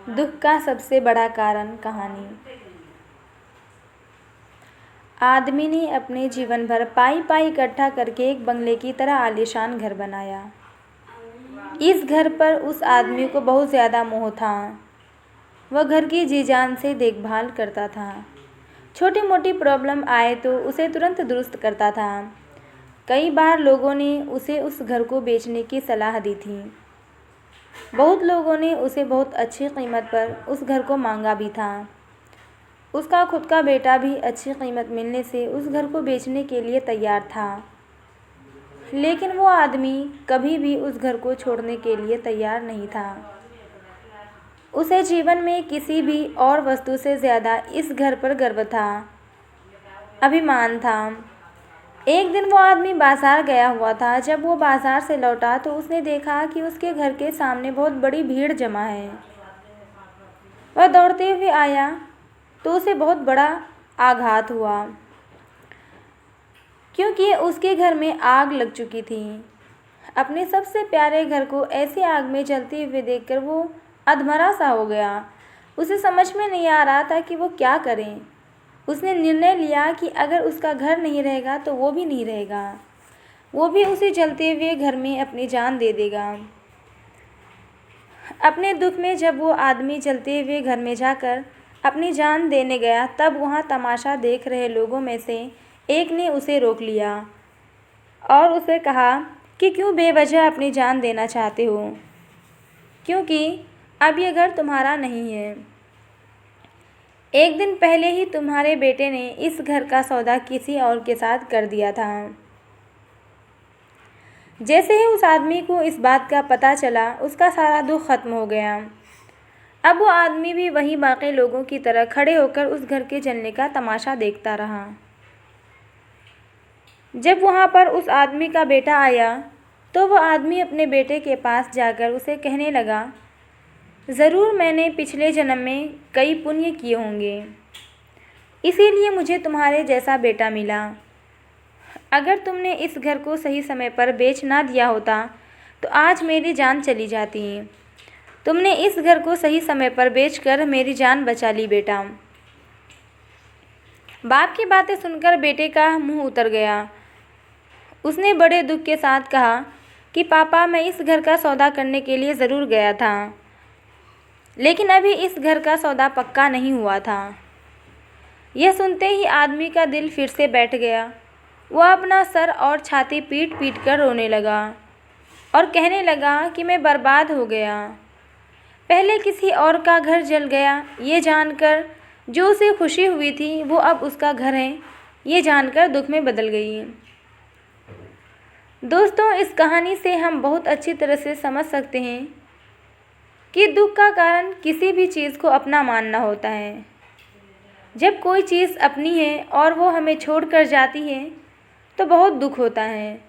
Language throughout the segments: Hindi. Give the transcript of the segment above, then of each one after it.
दुख का सबसे बड़ा कारण कहानी। आदमी ने अपने जीवन भर पाई पाई इकट्ठा करके एक बंगले की तरह आलीशान घर बनाया। इस घर पर उस आदमी को बहुत ज़्यादा मोह था। वह घर की जी जान से देखभाल करता था। छोटी मोटी प्रॉब्लम आए तो उसे तुरंत दुरुस्त करता था। कई बार लोगों ने उसे उस घर को बेचने की सलाह दी थी। बहुत लोगों ने उसे बहुत अच्छी कीमत पर उस घर को मांगा भी था। उसका खुद का बेटा भी अच्छी कीमत मिलने से उस घर को बेचने के लिए तैयार था, लेकिन वो आदमी कभी भी उस घर को छोड़ने के लिए तैयार नहीं था। उसे जीवन में किसी भी और वस्तु से ज़्यादा इस घर पर गर्व था, अभिमान था। एक दिन वो आदमी बाजार गया हुआ था। जब वो बाजार से लौटा तो उसने देखा कि उसके घर के सामने बहुत बड़ी भीड़ जमा है। वह दौड़ते हुए आया तो उसे बहुत बड़ा आघात हुआ, क्योंकि उसके घर में आग लग चुकी थी। अपने सबसे प्यारे घर को ऐसी आग में जलते हुए देखकर वो अधमरा सा हो गया। उसे समझ में नहीं आ रहा था कि वो क्या करे। उसने निर्णय लिया कि अगर उसका घर नहीं रहेगा तो वो भी नहीं रहेगा। वो भी उसे जलते हुए घर में अपनी जान दे देगा। अपने दुख में जब वो आदमी जलते हुए घर में जाकर अपनी जान देने गया, तब वहाँ तमाशा देख रहे लोगों में से एक ने उसे रोक लिया और उसे कहा कि क्यों बेवजह अपनी जान देना चाहते हो, क्योंकि अब ये घर तुम्हारा नहीं है। एक दिन पहले ही तुम्हारे बेटे ने इस घर का सौदा किसी और के साथ कर दिया था। जैसे ही उस आदमी को इस बात का पता चला, उसका सारा दुख खत्म हो गया। अब वो आदमी भी वहीं बाकी लोगों की तरह खड़े होकर उस घर के जलने का तमाशा देखता रहा। जब वहाँ पर उस आदमी का बेटा आया तो वो आदमी अपने बेटे के पास जाकर उसे कहने लगा, ज़रूर मैंने पिछले जन्म में कई पुण्य किए होंगे, इसीलिए मुझे तुम्हारे जैसा बेटा मिला। अगर तुमने इस घर को सही समय पर बेच ना दिया होता तो आज मेरी जान चली जाती। तुमने इस घर को सही समय पर बेचकर मेरी जान बचा ली बेटा। बाप की बातें सुनकर बेटे का मुंह उतर गया। उसने बड़े दुख के साथ कहा कि पापा, मैं इस घर का सौदा करने के लिए ज़रूर गया था, लेकिन अभी इस घर का सौदा पक्का नहीं हुआ था। यह सुनते ही आदमी का दिल फिर से बैठ गया। वह अपना सर और छाती पीट पीट कर रोने लगा और कहने लगा कि मैं बर्बाद हो गया। पहले किसी और का घर जल गया, ये जानकर जो उसे खुशी हुई थी वो अब उसका घर है, ये जानकर दुख में बदल गई। दोस्तों, इस कहानी से हम बहुत अच्छी तरह से समझ सकते हैं कि दुख का कारण किसी भी चीज़ को अपना मानना होता है। जब कोई चीज़ अपनी है और वो हमें छोड़कर जाती है तो बहुत दुख होता है,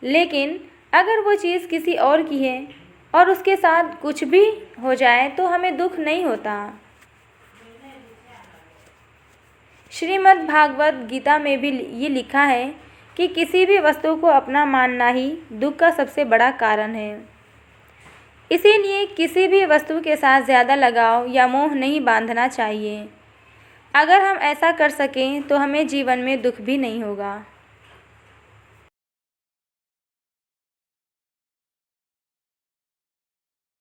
लेकिन अगर वो चीज़ किसी और की है और उसके साथ कुछ भी हो जाए तो हमें दुख नहीं होता। श्रीमद् भागवत गीता में भी ये लिखा है कि किसी भी वस्तु को अपना मानना ही दुख का सबसे बड़ा कारण है। इसीलिए किसी भी वस्तु के साथ ज़्यादा लगाव या मोह नहीं बांधना चाहिए। अगर हम ऐसा कर सकें तो हमें जीवन में दुख भी नहीं होगा।